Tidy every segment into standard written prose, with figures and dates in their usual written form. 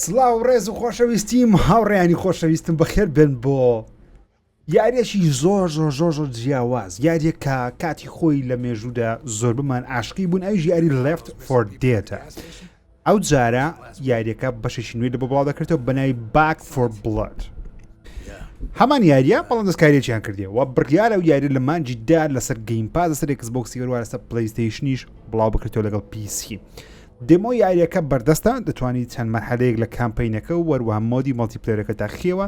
سڵاو ڕێز و خۆشەویستیم هاوڕێیانی خۆشەویستم بەخێر بن بۆ یاریەکی زۆر زۆر زۆر زۆر جیاواز یاریێک کە کاتی خۆی لە مێژوودا زۆر بمان عاشقی بوون ئەویش یاری لeft for data ئەو جارە یاریەکە بەشێکی نوێی لە بۆ بڵاو دەکرێتەوە بەناوی back for blood هەمان یاریە بەڵام دەستکاریەکیان کردیەوە بڕیارە و یاری لە مانجیدا لەسەر گەیم پاس لەسەر ئێکسبۆکسی هەروە لەسەر پلەیستەیشنیش بڵاو بکرێتەوە لەگەڵ پیسی دێمۆ یاریەکە بەردەستە دەتوانیت چەند مەرحەلەیەک لە کامپینەکە و وەروە مۆدی مەڵتیپلەیەرەکە تاخیەوە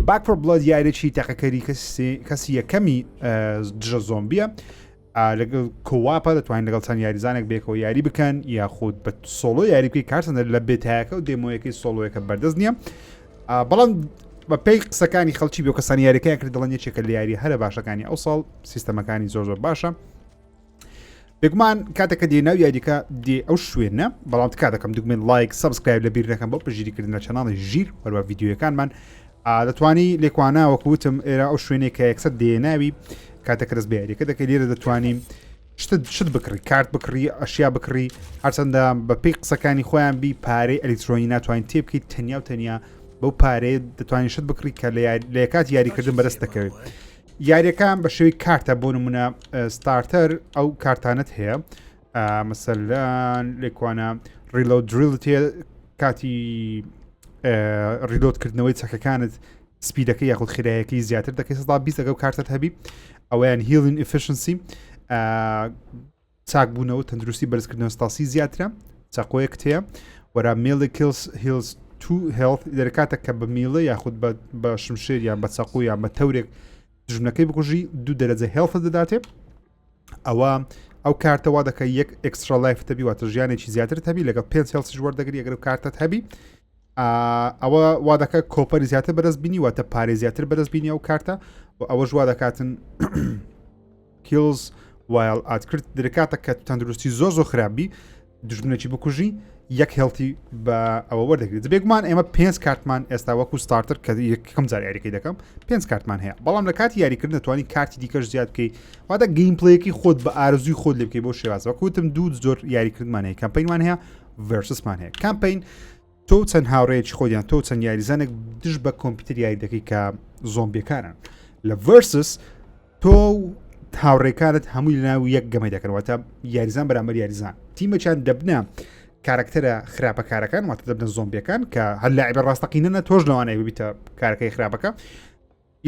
باک فۆر بڵەد یاریێکی تاقیکاری کەسی یەکەمی دژە زۆمبیە لەگەڵ کۆواپە دەتوانین لەگەڵ چەند یاریزانێک بێکەوە یاری بکەن یاخود بە سۆڵۆ یاری بکەی کارچەندە لە بێتایەکە و دێمۆیەکەی سۆڵۆیەکە بەردەست نییە بەڵام بە پێی قسەکانی خەڵکی بێ کەسانی یاریەکەیان کرد دەڵێن یەکێکە لە یاری هەرە باشەکانی ئەو ساڵ سیستەمەکانی زۆر زۆر باشە بێگومان کاتێککە دێناو یاریەکە دێ ئەو شوێنە بەڵام کا دەکەم دوگمێن لایک سابسکرایب لە بیر نەکەم بۆ پژگیریکردن لە چەناڵی ژیر وەروە ڤیدیۆیەکانمان دەتوانی لێکوانە وەکوتم ئێرە ئەو شوێنێک کە یەکسەر دێناوی کاتێک ڕست بە یاریەکە دەکەی لێرە دەتوانین شت بکڕی کارت بکڕی ئەشیا بکڕی هەرچەندە بە پێی قسەکانی خۆیان بی پارەی ئەلیکترۆنی ناتوانین تێ بکەیت تەنیا و تەنیا بەو پارەیە دەتوانین شت بکڕی کە لە یەکات یاریکردن بەدەست دەکەوێت یاریەکان بە شێوی کارتە بۆ نمونە ستارتەر ئەو کارتانت هەیە مەسەلەن لێکوانە ڕیلۆ دریلت هەیە کاتی ڕیلۆتکردنەوەی چەکەکانت سپیدەکە یاخود خێرایەکی زیاتر دەکەی 20 لەگەڵ کارتت هەبی ئەویان هیلین ئفیشنسی چاک بوونەوە تەندروستی بەرزکردنەوە ستاسی زیاترە چاقۆیەک هەیە وەرا میلی هیلز تو هێڵت دەرکاتە کە بە میلە یاخود بە شمشێر یان بە چاقۆ یان بە تەورێک دژمنەکەی بکوژی 2 دەرەجە هێڵفە دەداتێ ئەوە ئەو کارتەوا دەکە یەک ئەکسترا لایف تەبی واتە ژیانێکی زیاتر هەبی لەگەڵ 5 هێڵسیش وەردەگری ئەگەر کارتت هەبی ئەوە وا دەکە کۆپەری زیاتر بەدەست بینی واتە پارێ زیاتر بەدەست بینی ئەو کارتە و ئەوەش وا دەکاتن کیلز وایل ئاتکرد دەکاتە کە تەندروستی زۆر زۆر خراپبی دژمنێکی بکوژی یەک هێڵتی بە ئەوە وەردەگریت بێگومان ئێمە 5 کارتمان ئێستا وەکو ستارتر کە یەکەم جار یاریەکەی دەکەم 5 کارتمان هەیە بەڵام لە کاتی یاریکردن دەتوانی کارتی دیکەش زیاد بکەی واتە گەیم پلەیەکی خۆت بە ئارزووی خۆت لێ بکەی بۆ شێوازەوە وەکوتم دوو زۆر یاریکردمان هەیە کامپینمان هەیە ڤەرسسمان هەیە کامپین تۆ چەند هاوڕێیەکی خۆیان تۆ چەند یاریزانێک دش بە کۆمپیوتەر یاری دەکەی کە زۆمبیەکانن لە ڤەرسس تۆ هاوڕێکانت هەمووی لەناو یەک گەمەی دەکەنەوەتە یاریزان بەرامبەر یاریزان تیمەچیان دەبنە کارکتەرە خراپەکارەکان واتە دەبنە زۆمبیەکان کە هەر لاعیبە ڕاستەقینەنە تۆش لەوانەیە ببیتە کارەکەی خراپەکە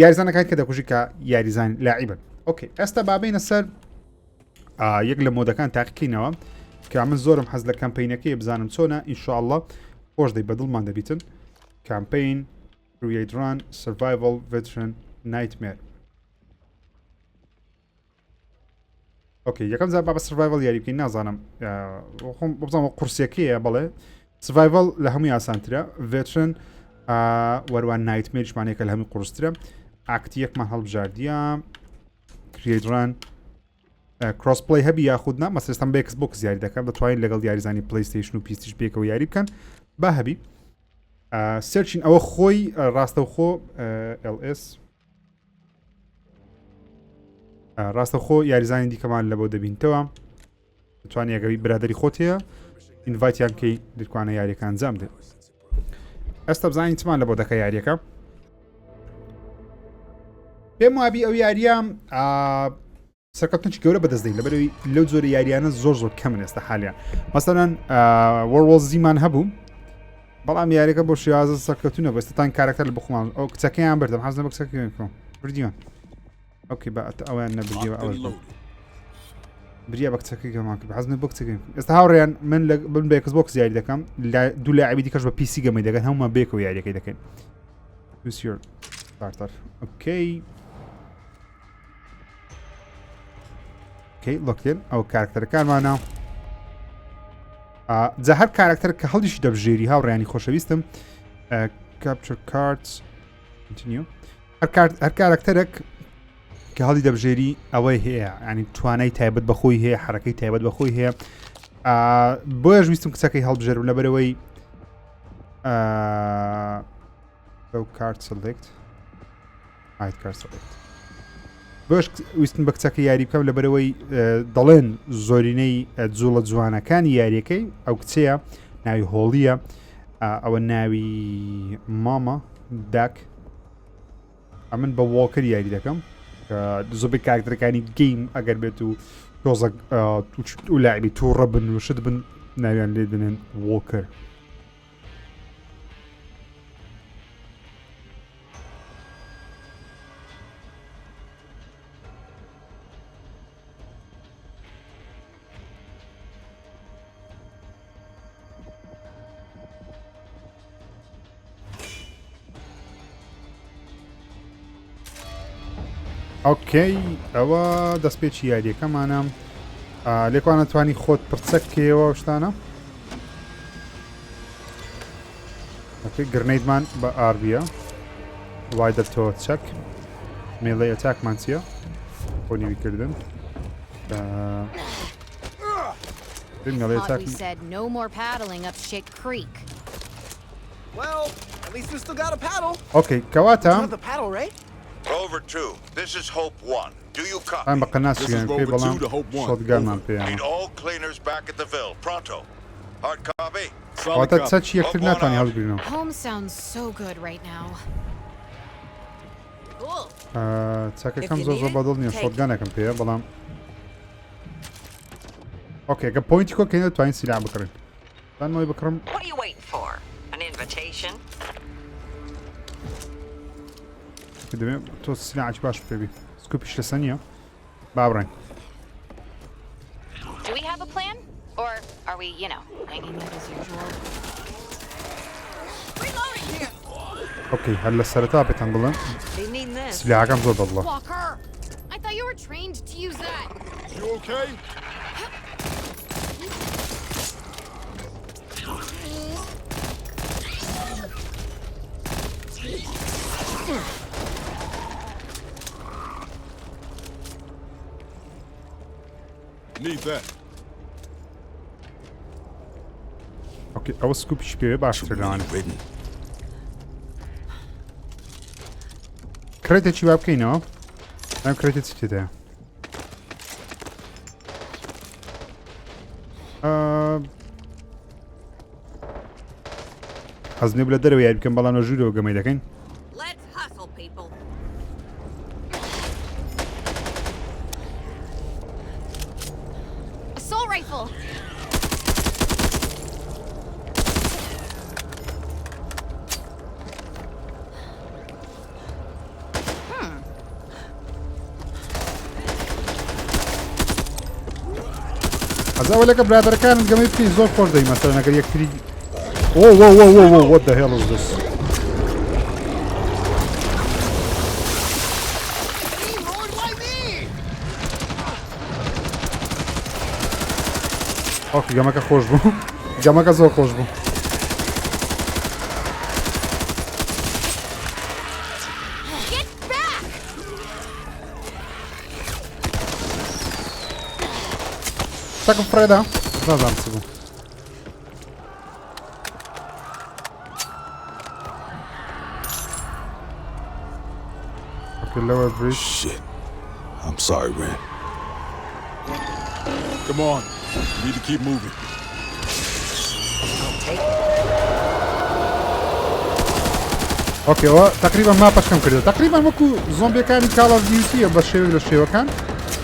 یاریزانەکان کە دەکوژی کە یاریزان لاعیبن ئۆکێ ئێستا بابینە سەر یەک لە مۆدەکان تاقیکردنەوە کە من زۆرم حەز لە کامپینەکەی بزانم چۆنە ئینشاءالله خۆش دەی بەدڵمان دەبیتن کامپین create run survival veteran nightmare ئۆکێ یەکەم جار بابە سڤایڤڵ یاری بکەین نازانم خۆم بزانم قورسەکەیە بەڵێ سڤایڤڵ لە هەمووی ئاسانترە ڤێترن وەروان نایتمێریشمانەیەکە لە هەمووی قورسترە ئاکتی یەکمان هەڵبژاردیە کریێدران کرۆسپڵی هەبی یاخودنا مەسەستان بێکس بۆکس یاری دەکەم دەتوانین لەگەڵ یاریزانی پلەیستەیشن و پیستیش بێکەوە یاری بکەن با هەبی سەرچین ئەوە خۆی ڕاستەوخۆ LS ڕاستەخۆ یاریزانی دیکەمان لە بۆ دەبینتەوە دەتوانانی ئەگەوی برادری خۆت هەیە ئینڤایتیان کەی دەتوانە یاریەکان ئەنجام دێت ئێستا بزانین چمان لە بۆ دەکە یاریەکە پێم وابی ئەو یاریە سەرکەوتنی گەورە بەدەست دەین لەبەرەوەی لەو جۆرە یاریانە زۆر زۆر کەمن ئێستا حالیان مەسەلەن وەرڵد زیمان هەبوو بەڵام یاریەکە بۆ شێوازە سەرکەوتونە بەستان کارەکتەر لە بخۆمان ئەو کچەکەیان بردەم حەز لە کچەکەم بردیوان اوكي بقى اوان نبريا اول بريا بكتسكي كمان بحزن بكتسكي استهاوريان من بيكس بوكس ياري دكم دو لاعبي ديكاش بي سي جيم دكن هما بيكو ياري كي دكن يوز يور ستارتر اوكي لوكتين او كاركتر كان معنا زهر كاركتر كهلديش دبجيري هاورياني خوشويستم كابتشر كاردز كونتينيو هر كاركترك کە هەڵی دەبژێری ئەوەی هەیە ینی توانای تایبەت بەخۆی هەیە حرەکەی تایبەت بەخۆی هەیە بۆیە ویستم کچەکەی هەڵبژێرم لەبەرەوەی کارت سلکت بۆش ویستم بە کچەکە یاری بکەم لەبەرەوەی دەڵێن زۆرینەی جوڵە جوانەکانی یاریەکەی ئەو کچەیە ناوی هۆڵیە ئەوە ناوی مامە داک ئەمن بە وۆکر یاری دەکەم کە زۆربەی کارکتەرەکانی گەیم ئەگەر بێت و تۆزە و لاعبی تووڕە بن و شت بن ناویان لێ دەنێن وۆکر. ئۆکەی ئەوە دەستپێکی یاریەکەمانە لێکوان نەتوانی خۆت پرچەکەوە شتانە گرنەیدمان بە ئاربیە وای دەرتەوە چەک مێڵەی ئەتاکمان چییە بۆ نیویکردن مێڵەی ئەتاک ئۆکەی کەواتە Rover 2, this is Hope 1. Do you copy? ئەم بە قەناسیان پێ بەڵام شۆتگانمان پێیانە Need all cleaners back at the Ville. Pronto. Hard copy? واتە چەکی یەکتر ناتوانانی هەڵبگرنەوە. Home sounds so good right now. چەکەکەم زۆر بەدڵ نییە شۆتگانەکەم پێیە بەڵام ئۆکێ کە پۆینتی کۆکەینە توانین سیلا بکڕین. دانمەوەی بکڕم. What are you waiting for? An invitation? دەبێت تۆ سلاحی باش پێبی سکوپیش لەسە نییە بابڕین. Do we have a plan? Or are we, hanging out as usual? ئۆکەی هەر لە سەرەتا پێتان بڵێم They need this. سلاحەکەم زۆر بەدڵە. Walker! I thought you were trained to use that. You okay? Need that. ئۆکەی ئەوە سکوپیش پێوێ باشتر لەوانە. کرێتێکی وا بکەینەوە ئەم کرێتێک چی تێدایە حەزنێ بلە دەرەوە یاری بکەم بەڵام لە ژوورەوە گەمەی دەکەین. Let's hustle, people. Assault rifle! ئەز ئەوەلەکە برادەرەکانت گەمەی بکەی زۆر خۆش دەی مەسەلەن ئەگەر یەکتری what the hell is this? ئۆکەی گەمەکە خۆش بوو گەمەکە زۆر خۆش بوو. Get back! تاکم فڕێدا نازانم چ بوو. Lower bridge. Shit. I'm sorry, Ren. Come on. We need to keep moving. اوكي هو تقريبا ما باشكم كردو تقريبا وكو زومبي كان كال اوف ديوتي بەشێوەی لە شێوەکان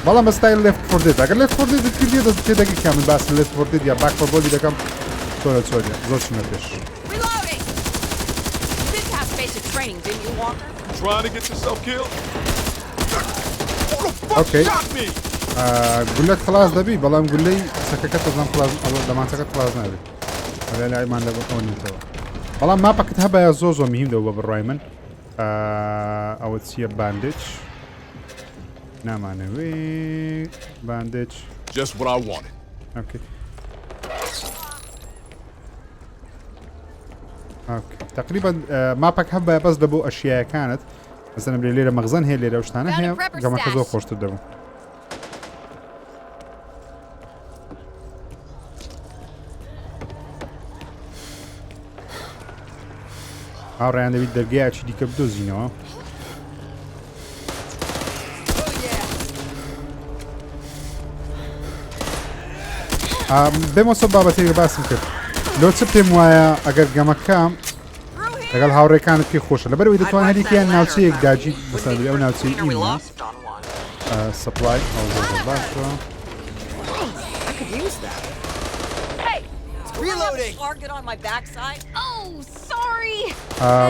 بەڵام بە ستایل لێفت فۆر دێد ئەگەر لێفت فۆر دێدت کردی دەست پێ دەگەی کامل باس لێفت فۆر دێد یا باک فۆر بۆلی دەکەم تۆرە چۆریە زۆر چمە پێش. Reloading! You did have basic training, didn't you, Walker? Trying to get yourself killed? اوكي گولەت خلاص دەبی بەڵام گولەی سەکەکە تەزان دەمانچەکەت خلاص نابێت ئەلێ لایمان لە بۆنێتەوە بەڵام ماپەکەت هەبایە زۆر مهم دەوە بە بڕای من ئەوە چییە باندێج نامانەوێ باندێج Just what I wanted. اوكي تقريبا ماپەک هەبایە بەس دەبوو ئەشیایەکانت مثلا لێرە مەغزەن هەیە لێرە شتانە هەیە گەمەکە زۆر خۆشتر دەبوو. ئاڕیان دەبیت دەرگایکی دیکە بدۆزینەوە. بێمەسە بابەتێکە باسم کرد لۆ چ پێم وایە ئەگەر گەمەکەم لەگەڵ هاوڕێکانت پێ خۆشە لەبەرەوەی دەتوان هەریکیان ناوچەیەک داجی بەسەندری ئەو ناوچەی ئیمە سپلای ئەو زۆر باشە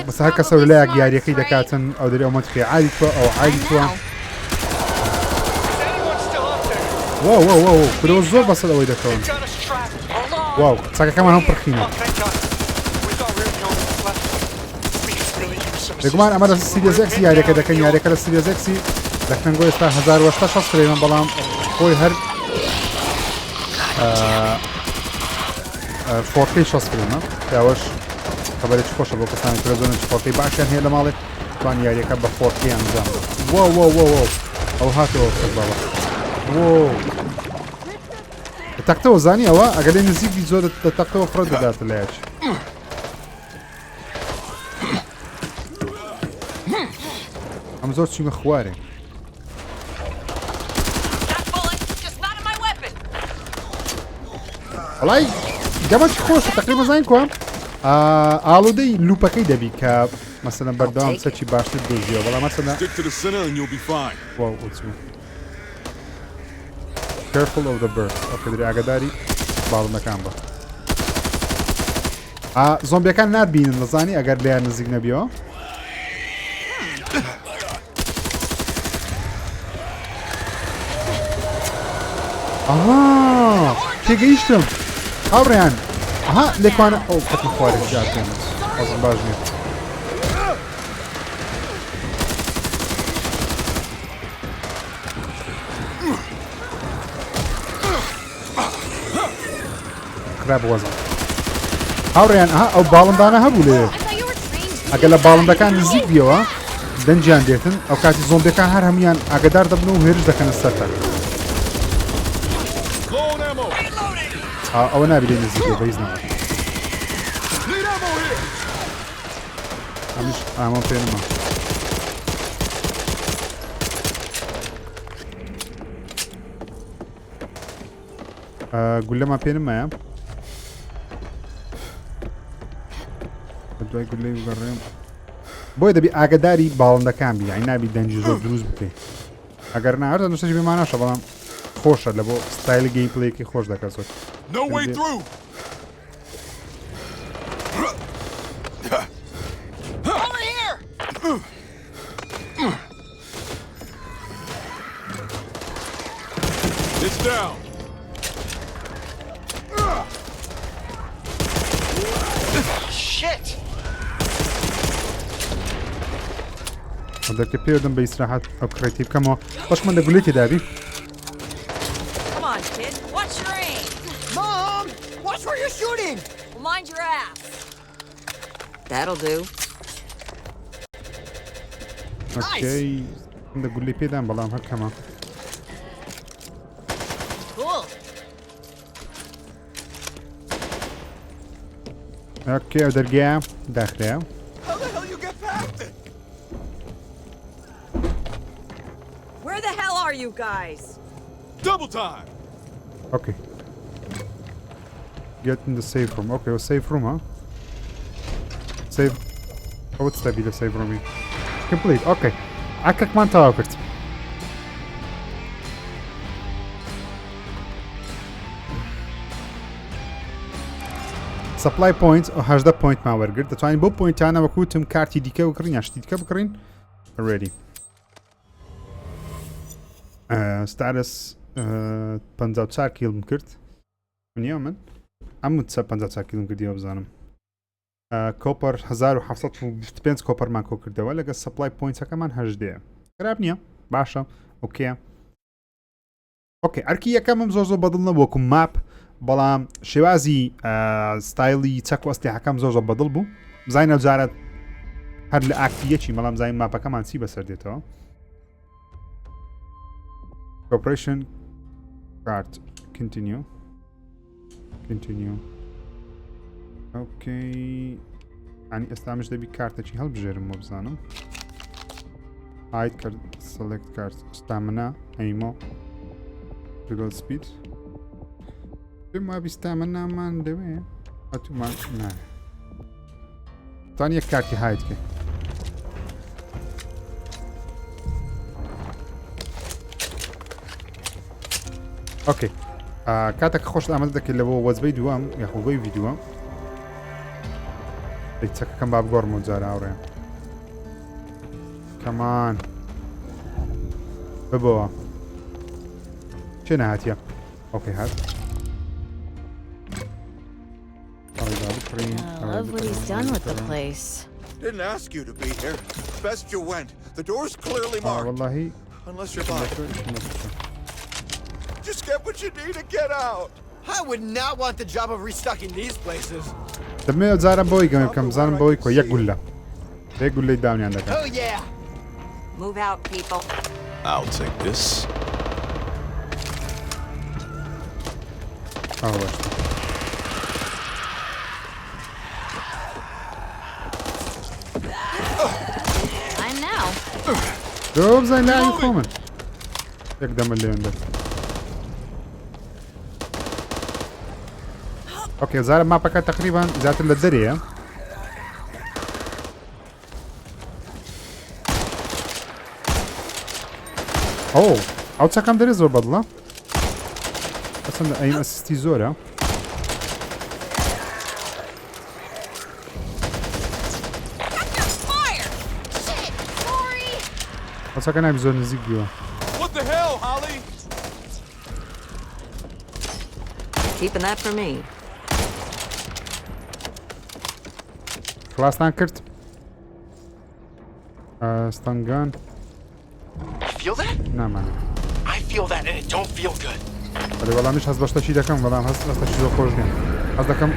بەس هەر کەسە لەلایەک یاریەکەی دەکاتن ئەو دەری ئەومە تخێ عالی توە ئەو عالی توە واو فرۆ زۆر بەسەر ئەوەی دەکەون واو چاکەکەمان هەم پڕخینە دەگومان ئەمە لە سیریزێکسی یاریەکە دەکەن یاریەکە لە سیریزێکسی دەکەن گۆ ئێستا 1860 فرێمە بەڵام خۆی هەر 4K 60 فرێمە پیاوەش خەبەرێکی خۆشە بۆ کەسانی ترە زۆرن 4K باشیان هەیە لە ماڵێ توان یاریەکە بە 4K ئەنجام واو ئەو هاتەوە باڵە تەختەوە زانی ئەوە ئەگەر لێ نزیکی زۆر تەختەوە فڕە دەداتە لایەک ئەم زۆر چیمە خوارێ وڵای گەمەکی خۆشە تەقریبا زانین کۆم ئاڵوودەی لوپەکەی دەبی کە مەسەلەن بەردەوام سەرچی باشتر دۆزیەوە بەڵام مەسەلەن careful of the bird ئەوکە دەری ئاگاداری باڵندەکان بە زۆمبیەکان نابینن دەزانی ئەگەر لێیان نزیک نەبیەوە تێگەیشتم هاوڕێیان لێکوانە ئەو قەتی خوارێک جارکەن ئەزم باش نیە خراپ وەزن هاوڕێیان ئەو باڵندانە هەبوو لێ ئەگەر لە باڵندەکان نزیک بیەوە دەنجیان دێتن ئەو کاتی زۆمبیەکان هەر هەمویان ئاگدار دەبن و هێرش دەکەنە سەرتە ئەوە نابی لێ نزیکە بەهیچ نەوە ئەمیش ئامان پێ نەما گولەمان پێ نمایە دوای گولەی وگەڕێم بۆی دەبی ئاگداری باڵندەکان بی یعنی نابی دەنجی زۆر دروست بکەیت ئەگەر نە هەردە نوشتەش بێمانەشە بەڵام خۆشە لە بۆ ستایلی گەیم پلەیەکی خۆش دەکات زۆر دەکە پێدەم بە ئیسراحەت ئەو کڕێتی بکەمەوە بەشمان لە گولێتی دابی ئۆکەی لە گولەی پێدام بەڵام هەر کەمە ئۆکەی ئەو دەرگایە داخرەیە You guys. Double time. Okay. Get in the safe room. Okay, safe room, huh? Save. Oh, what's that? Be the safe room. Complete. Okay. Akak man tawakert. Supply points. Oh, has the point ما ورقر. دەتوانین بۆ پوینتانە وەکوتم کارتی دیکە بکڕین یا شتی دیکە بکڕین. Ready. ستارس 54 کیلم کرد نیە من ئەم 54 کیلم کردیەوە بزانم کۆپەر 1725 کۆپەرمان کۆ کردەوە لەگە سپلای پوینتەکەمان هەژدەیە خراپ نییە باشە ئۆکێ ئۆکێ ئەرکی یەکەمم زۆر بەدڵ نەبووکم ماپ بەڵام شێوازی ستایلی چەک وەستیحەکەم زۆر بەدڵ بوو بزانینە جارە هەر لە ئاکتیەکی بەڵام زانین ماپەکەمان چی بەسەر دێتەوە Operation card continue okay يعني استعمل دبي كارتشي هل بجرم مبزانم hide card select card stamina ammo reload speed بما بيستعملنا ما ندوي هەتومان نایە تان یەک کارتی هایتکە ئۆکەی کاتێک خۆش ئامادە دەکەیت لەبەوە وەزبەی دووەم یاخۆبەی ڤیدیۆ چەکەکەم با بگۆڕمەوە جارە ئاوڕێ کەمان ببەوە چێ نەهاتیە ئۆکەی هات I love what he's done with the place. Didn't ask you to be here. Best you went. The door's clearly marked. والله Unless you're buying. Just get what you need and get out. I would not want the job of restocking these places. دەمەوێت جارە بۆی گەم کەم بزانم بۆی کۆ یەک گولە یەک گولەی داونیان دەکەم Oh yeah. Move out, people. I'll take this. Time now. دۆ بزانین لای خۆمن یەک دەمە لێن دێت ئۆکێ زارە ماپەکە تقریبان زیاتر لە دەرەیە ئەو ئەو چەکەم دەرێ زۆر بەدڵە ئەسەندە ئەیم ئەسیستی زۆرە ئەوچەکە ناوی زۆر نزیک بیوە What the hell, Holly? Keeping that for me. خلاصتان کرد ستانگان Feel that? نامانە I feel that and it don't feel good. ولی وەڵامیش هەست بەشتەشی دەکەم بەڵام هەستەشی زۆر خۆش نیە هەست دەکەم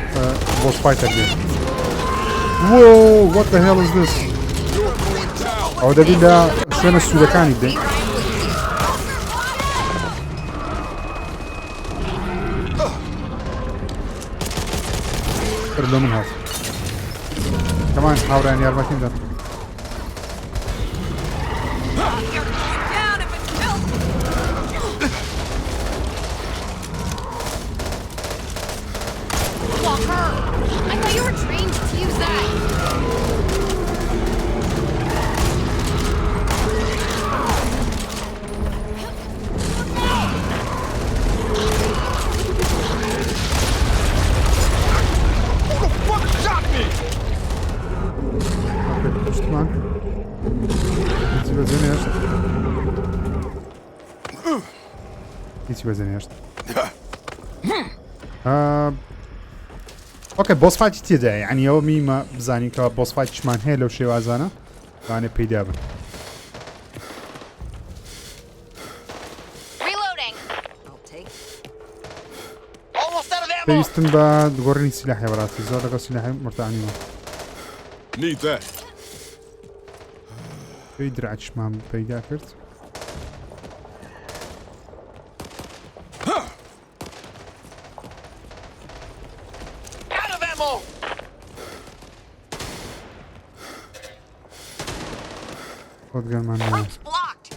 بۆ سپایتەر بێت Whoa, what the hell is this? ئەو دەبی لە شوێنە سوورەکانی بدەین لە من هات کەمان هاوڕیان یارمەتیم دەن Down if it's built. Walker! I thought you were trained to use that. Who the fuck shot me? پشتمان هیچی بەجێ نێشت هیچی بەجێ نێشت ئۆکێ بۆسفاتی تێدا یعنی ئەوە میمە بزانین کە بۆسفاتیشمان هەیە لەو شێوازانە وانێ پەیدا بن Reloading. I'll take. Almost out of ammo. پێویستم بە گۆڕینی سیلاحی بەڕاستی زۆر لەگەڵ سیلاحی مرتاحنیوە Need that. پێی درعچمان پەیدا کرد Out of ammo. خۆتگەرمان نایە It's blocked.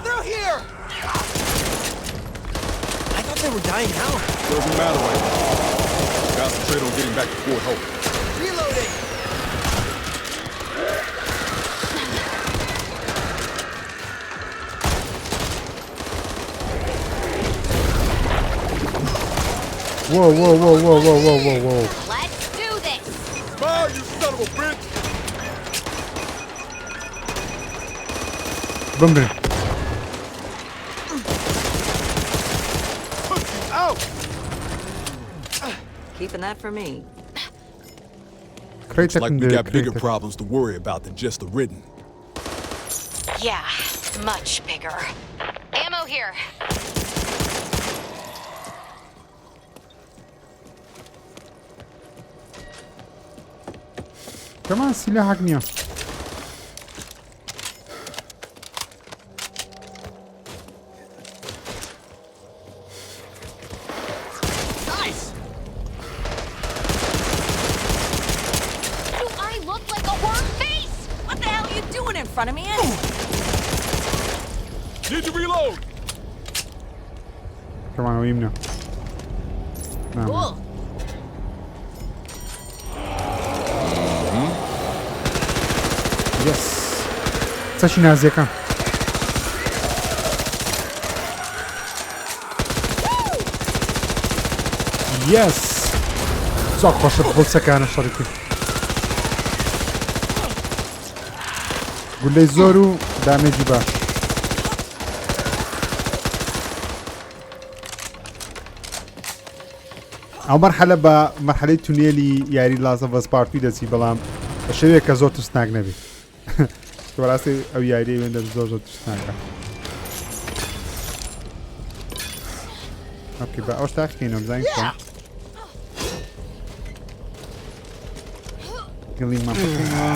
They're here. I thought they were dying out. Doesn't matter right now. Concentrate on getting back to Fort Hope. Reloading. Whoa, whoa, whoa, whoa, whoa, whoa, whoa, whoa. Let's do this. Fire, you son of a bitch! بمرن Out! Keeping that for me. كريتك Like we ندير got bigger كريتك problems to worry about than just the ridden. Yeah, much bigger. Ammo here. كمان سلاحك نيا Nice. Do I look like a horror face? What front of me in. Need to reload. Come on, ويمنا. نعم. Cool. Yes. چەشی نازیەکان. Yes. زۆر خۆشە بڵچەکانە شەڕێکی. گولەی زۆر و دامێجی باش. ئەو مەرحەلە بە مەرحەلەی تونێلی یاری لازە بەسپارتی دەچی بەڵام بە شێوەیە کە زۆر ترسناک نەبێت. بەڕاستی ئەو یاریە وێندە زۆر زۆر ترسناکە. ئۆکێ بە ئەوش تاقیکەینەوە بزانین چۆن. گڵیمان بکەینەوە.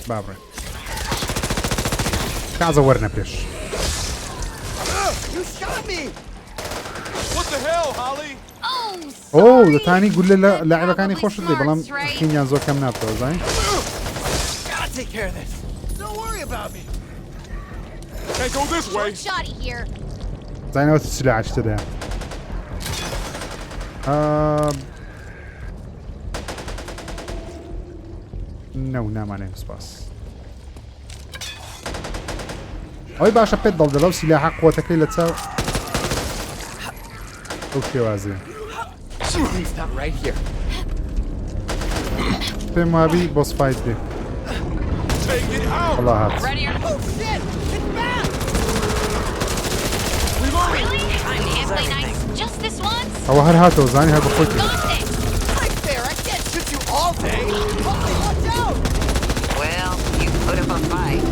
با بڕێن. کازە وەرنە پێش. You shot me! What the hell, Holly? Oh, ئۆ sorry. دەتانی گولە لە لاعیبەکانی خۆشت دێ بەڵام خینیان زۆر کەم نابتەوە زانین. Gotta take care of this. Don't worry about me. Can't go this way. Short shotty here. زانینەوە چ سلاحش تدایە. نەو نامانەوێت سپاس. ئەوەی باشە پێت دڵدەڵە و سیلاحە قوتەکەی لە چاو ئەو شێوازێ. Please stop right here. پێم وابی بۆ سپایت بێ. Take it out. وەڵا هات. Ready or Oh shit! It's back! Really? I can't play nice just this once. ئەوە هەر هاتەوە زانی هەر بە خۆی Got this. Right there, I can't shoot you all day! Holly, watch out! Well, you put up a fight.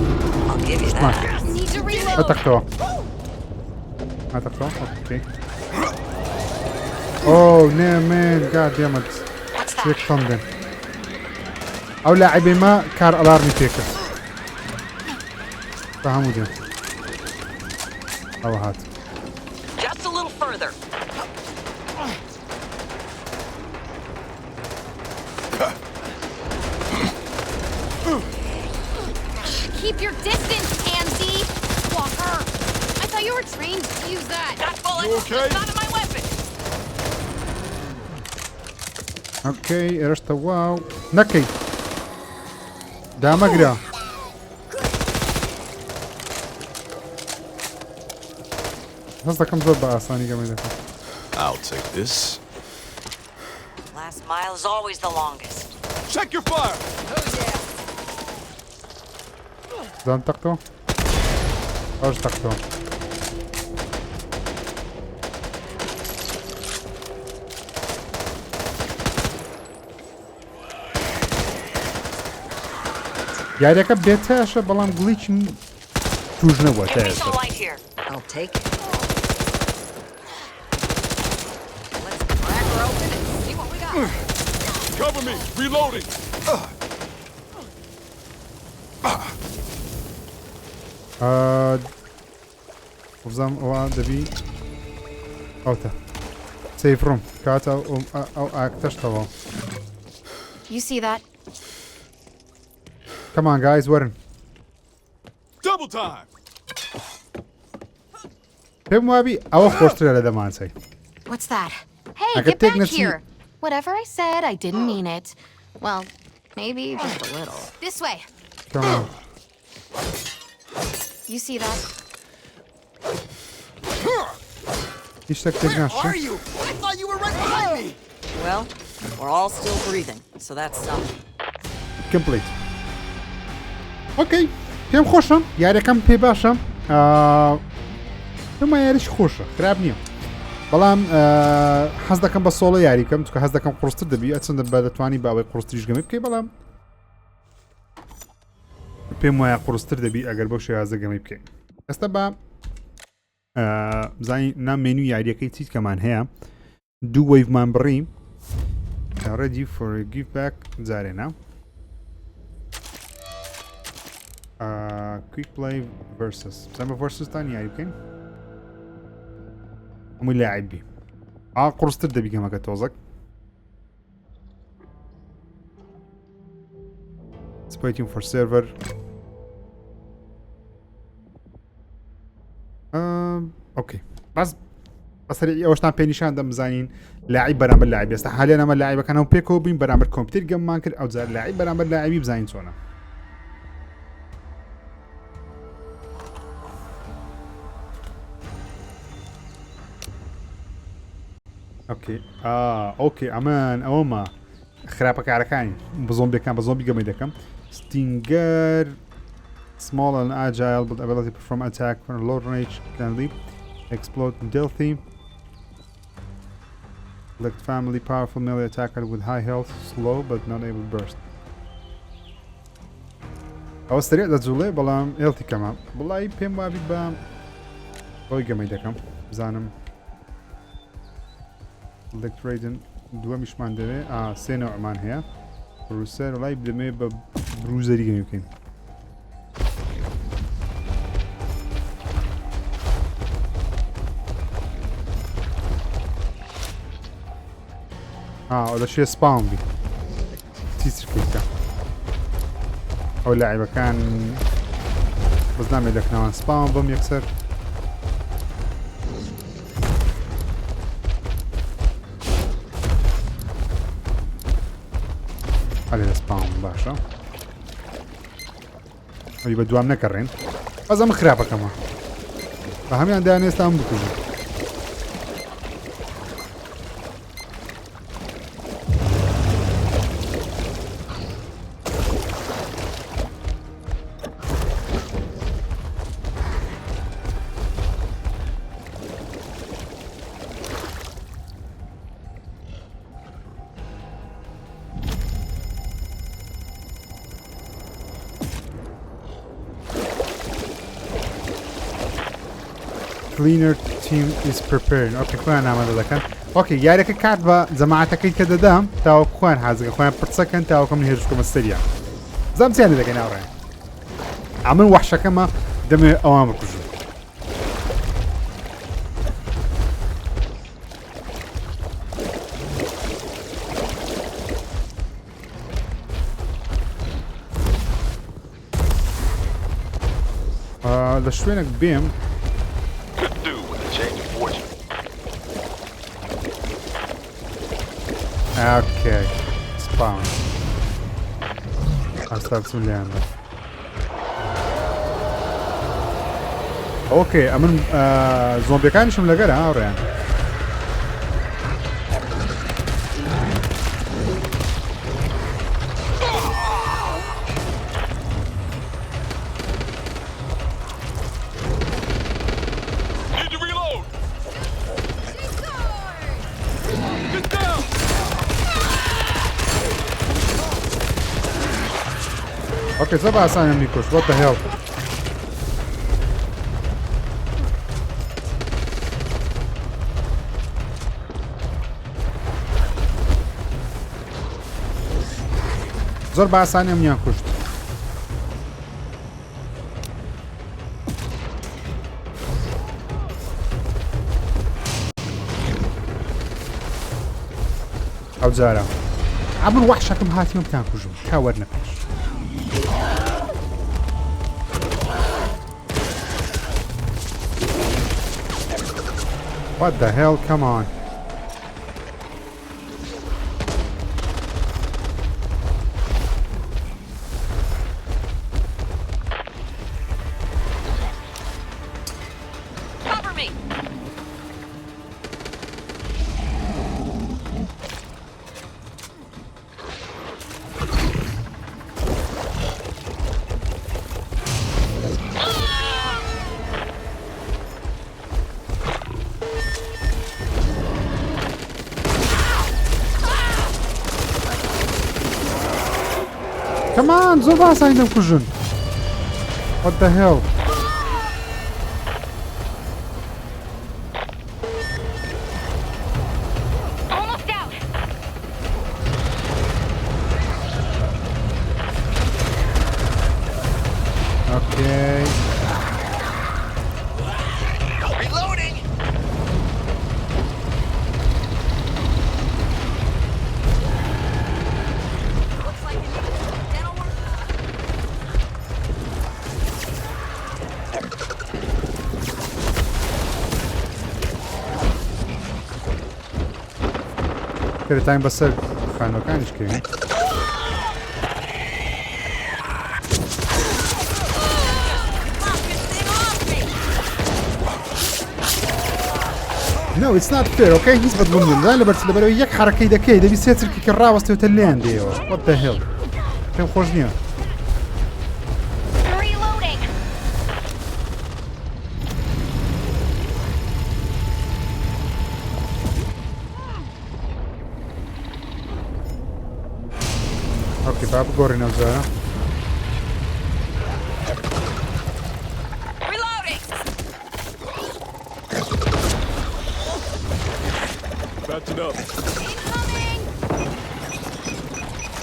I'll give you that. Need to reload. هاتەختەوە. هاتەختەوە؟ ئۆکێ. Oh no man, god damn it. What's چێک that? خەندن. ئەو لاعیبێ ما کار ئەلارمی پێکرد. بە هەموو دێن. ئەوە هات. Just a little further. keep your distance, Pansy. Walker. I thought you were trained to use that. That bullet You okay? is not in my weapon. ئۆکەی ئێرشتە واو. نەکەی. دامەگرە. هەست دەکەم زۆر بە ئاسانی گەمەی دەکەم. I'll take this. Last mile is always the longest. Check your fire. زان تەختەوە. ئەوش تەختەوە. یاریەکە بێتایشە بەڵام گڵیچ توش نەبووە تا Some ئێستا. light here. I'll take it. Let's crack her open and see what we got. Cover me. Reloading. بزانم ئەوە دەبی ئەوتە سەیفڕۆم کاتە ئەو ئاکتەشتەوە. You see that? Come on guys وەرن. Double time. پێم وابی ئەوە خۆشترە لە دەمانچەی. What's that? Hey, I could get take back Nancy- here. Whatever I said, I didn't mean it. Well, maybe just a little. This way. Come on. You see that? هیچ شتێک تێک Where ناشتە. are you? I thought you were right behind me! Well, we're all still breathing, so that's something. Complete. اوکی پێم خۆشە یاریەکەم پێ باشە پێم یاریش خۆشە خراپ نییە بەڵام حەز دەکەم بە سۆڵە یاریکەم چکە حەز دەکەم قورستر دەبی ئەچەندە بە دەتوانی باوەی قورستریش گەمە بکەی بەڵام پێم وایە قورستر دەبی ئەگەر بەو شێوازە گەمەی بکەین ئێستا بە بزانین نام مێنوی یاریەکەی چیت کەمان هەیە دوو وەیڤمان بڕی ready for a give back جارێنە quick play versus بزانین بە versus تان یاری بکەین هەمووی لاعب بی قورستر دەبی گەمەکە تۆزەک Waiting for server ئۆکێ بەسەری ئەوەشتان پێنیشان دەمزانین لاعی بەرامبەر لاعیب ئێستا حالێن ئەمە لاعیبەکانەوە پێکەوە بووین بەرامبەر کۆمپیوتەر گەممان کرد ئەو جار لاعی بەرامبەر لاعیبی بزانین چۆنە. ئۆکێ ئەمان ئەوەمە خراپەکارەکانی بە زۆمبیەکان بە زۆمبی گەمەی دەکەم ستینگەر small and agile but ability to perform attack from low range can leap explode stealthy select family powerful melee attacker with high health slow but not able to burst ئەوە سریع دەجوڵێ بەڵام هێڵتی کەمە بڵای پێم وابی بە ئەوی گەمەی دەکەم بزانم select raiden دووەمیشمان دەوێ سێ نەوعمان هەیە بروسەر وڵای دەمێ بە بروزەری گەمی بکەین ئەو دەشێ سپاوم بی تیسرکەیتە ئەو لاعیبەکان بەزنامێ دەکەنەوە سپاوم بەم یەکسەر هەلێ لە سپاوم باشە ئەوی بە دوام نەکەڕێن ئەز ئەمە خراپەکەمە بە هەمیان دایان ئێستا ئەم بکوژن cleaner team is preparing اوكي خوان ئامادە دەکەن اوكي یاریەکە کات بە جەماعەتەکەی کە دەدەم تاوەکو خوان حازەکە خۆیان پرسەکەن تاوەکەم هێرشکۆمە سەریە زەم چیان دەکەین ناوڕێن ئەمن وەحشەکەمە دەمێ ئەوان بکوژن لە شوێنێک بێم اوكي spawn استاذ سوليان اوكي امن زۆمبیەکانیشم لەگەرە هاوڕێیان اوكي زۆر باسانم نیکۆش what the hell زۆر باسانم نیان کوشت ئەو جارە ئەمن وەحشەکەم هاتیمە بتان کوژم تا وەرنەپێش What the hell? Come on. Cover me. Come on, زۆر باسان دەمکوژن. What the hell? Almost out. Okay. Reloading! Looks like you need some dental work. کەرتان بەسەر خانەکانیشکەین No, it's not fair, okay? هیچ بەدڵم نیە لەبەرەوەی یەک حرەکەی دەکەی دەبی سێ چرکێکی ڕاوەستێتە لێیان دێەوە What the hell پێم خۆش نییە Reloading. ئۆکێ با بگۆڕینەوە جارە Reloading! Patching up.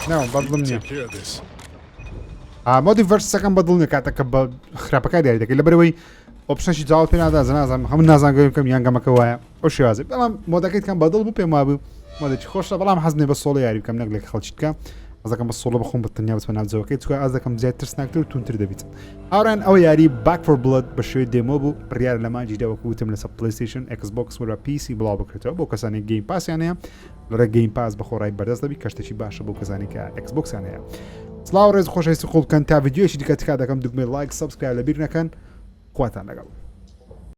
ناو بەدڵم نییە Take care of this. مۆدی ڤەرسەکەم بەدڵ نیە کاتەکە بە خراپەکە دیاری دەکەی لەبەرەوەی ئۆپشنەشی جاوت پێ نادازە نازانم هەموو نازانگەوی بکەم یانگەمەکە وایە ئەو شێوازێ بەڵام مۆدەکەیتکەم بەدڵ بوو پێم وابوو مۆدێکی خۆشە بەڵام حەز نییە بە سۆڵە یاری بکەم نەک لێک خەڵکی بکە ئەز دەکەم بە سۆڵە بخۆم بەتەنیا بچمە ناوجەوەکەی چکە ئەز دەکەم زیاتر ترسناکتر و تونتر دەبیت ئاوران ئەو یاری باک فۆر بڵەد بە شێوەی دێمۆ بوو بڕیار لە مانجیدا وەکو وتم لەسەر پلەیستیشن ئەکسبۆکس وەرە پیسی بڵاو بکرێتەوە بۆ کەسانی گەیم پاسیان هەیە لەرە گەیم پاس بە خۆڕای بەردەست دەبی کەشتێکی باشە بۆ کەسانی کە ئەکسبۆکسیان هەیە سڵاو ڕێز خۆشەویستی خۆڵ بکەن تا ڤیدیۆیەکی دیکە تکا دەکەم دوگمەی لایک سەبسکرایب لەبیر نەکەن خواتان لەگەڵ